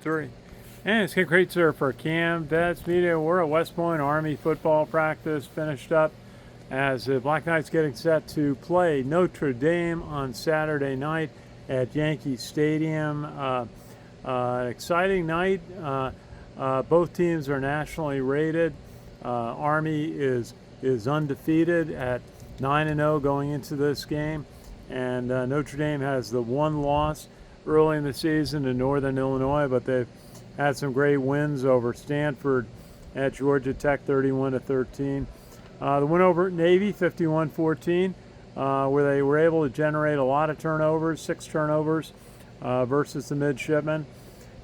Three. And it's Kraetzer for Cam Vets Media. We're at West Point Army football practice finished up as the Black Knights getting set to play Notre Dame on Saturday night at Yankee Stadium. Exciting night. Both teams are nationally rated. Army is undefeated at 9-0 going into this game, and Notre Dame has the one loss early in the season to Northern Illinois, but they've had some great wins over Stanford at Georgia Tech 31-13. The win over Navy 51-14, where they were able to generate a lot of turnovers, 6 turnovers versus the midshipmen,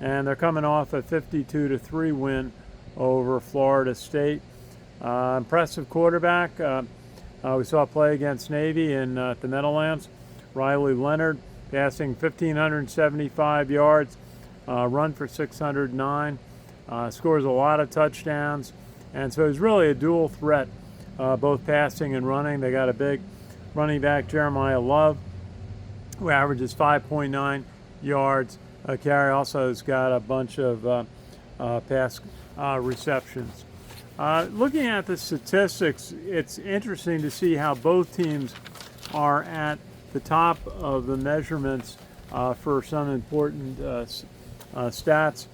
and they're coming off a 52-3 win over Florida State. Impressive quarterback. We saw play against Navy in the Meadowlands. Riley Leonard passing 1,575 yards, run for 609, scores a lot of touchdowns, and so he's really a dual threat, both passing and running. They got a big running back, Jeremiah Love, who averages 5.9 yards a carry. Also has got a bunch of pass receptions. Looking at the statistics, it's interesting to see how both teams are at the top of the measurements for some important stats.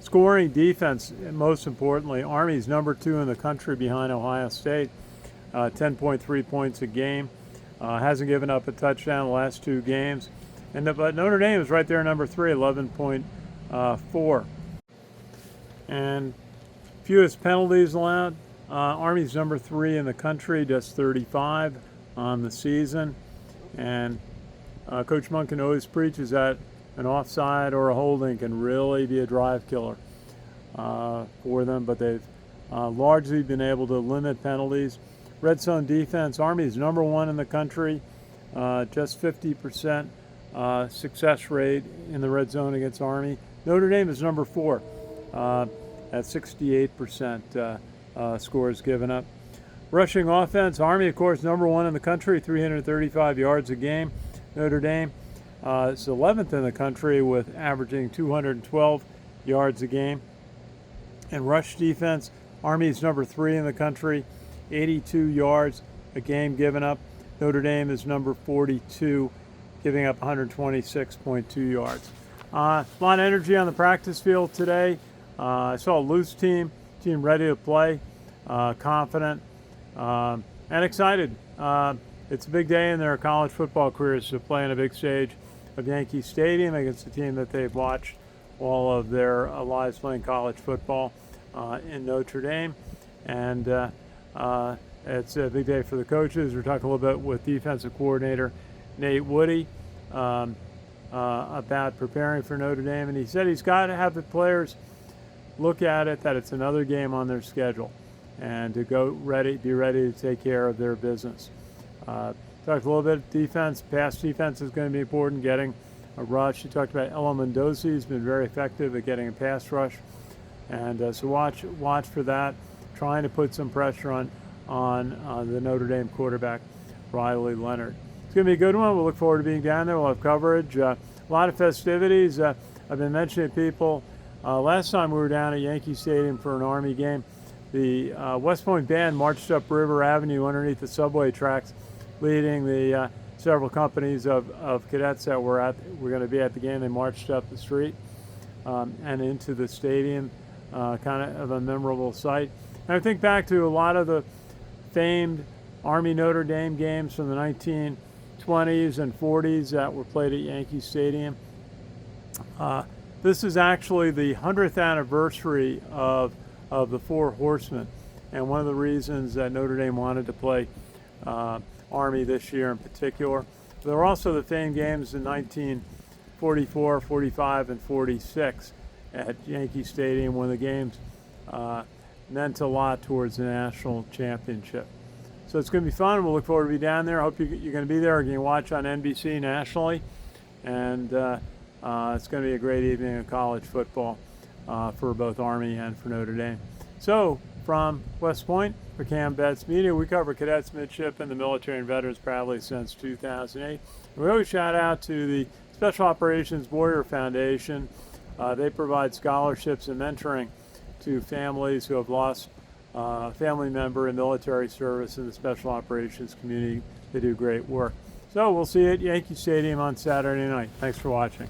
Scoring, defense, most importantly, Army's number 2 in the country behind Ohio State, 10.3 points a game. Hasn't given up a touchdown the last 2 games. But Notre Dame is right there, number 3, 11.4. And fewest penalties allowed. Army's number 3 in the country, just 35 on the season. And Coach Monken always preaches that an offside or a holding can really be a drive killer for them, but they've largely been able to limit penalties. Red zone defense, Army's number 1 in the country, just 50% success rate in the red zone against Army. Notre Dame is number 4 at 68% scores given up. Rushing offense, Army, of course, number 1 in the country, 335 yards a game. Notre Dame is 11th in the country with averaging 212 yards a game. And rush defense, Army is number 3 in the country, 82 yards a game given up. Notre Dame is number 42, giving up 126.2 yards. A lot of energy on the practice field today. I saw a loose team ready to play, confident, and excited. It's a big day in their college football careers to play on a big stage of Yankee Stadium against a team that they've watched all of their lives playing college football in Notre Dame. And it's a big day for the coaches. We're talking a little bit with defensive coordinator Nate Woody about preparing for Notre Dame. And he said he's got to have the players look at it that it's another game on their schedule and to be ready to take care of their business. Talked a little bit of defense. Pass defense is going to be important, getting a rush. He talked about Ella Mendoza. He's been very effective at getting a pass rush. And so watch for that, trying to put some pressure on the Notre Dame quarterback, Riley Leonard. It's going to be a good one. We'll look forward to being down there. We'll have coverage. A lot of festivities. I've been mentioning to people, last time we were down at Yankee Stadium for an Army game, the West Point band marched up River Avenue underneath the subway tracks, leading the several companies of cadets that were going to be at the game. They marched up the street and into the stadium, kind of a memorable sight. And I think back to a lot of the famed Army Notre Dame games from the 1920s and 40s that were played at Yankee Stadium. This is actually the 100th anniversary of the Four Horsemen, and one of the reasons that Notre Dame wanted to play Army this year in particular. There were also the famed games in 1944, 45, and 46 at Yankee Stadium when the games meant a lot towards the national championship. So it's going to be fun. We'll look forward to be down there. I hope you're going to be there. You can watch on NBC nationally, and it's going to be a great evening of college football for both Army and for Notre Dame. So from West Point, for Cam Vets Media, we cover cadets, midship, and the military and veterans proudly since 2008. We always shout out to the Special Operations Warrior Foundation, they provide scholarships and mentoring to families who have lost a family member in military service in the Special Operations community. They do great work. So we'll see you at Yankee Stadium on Saturday night. Thanks for watching.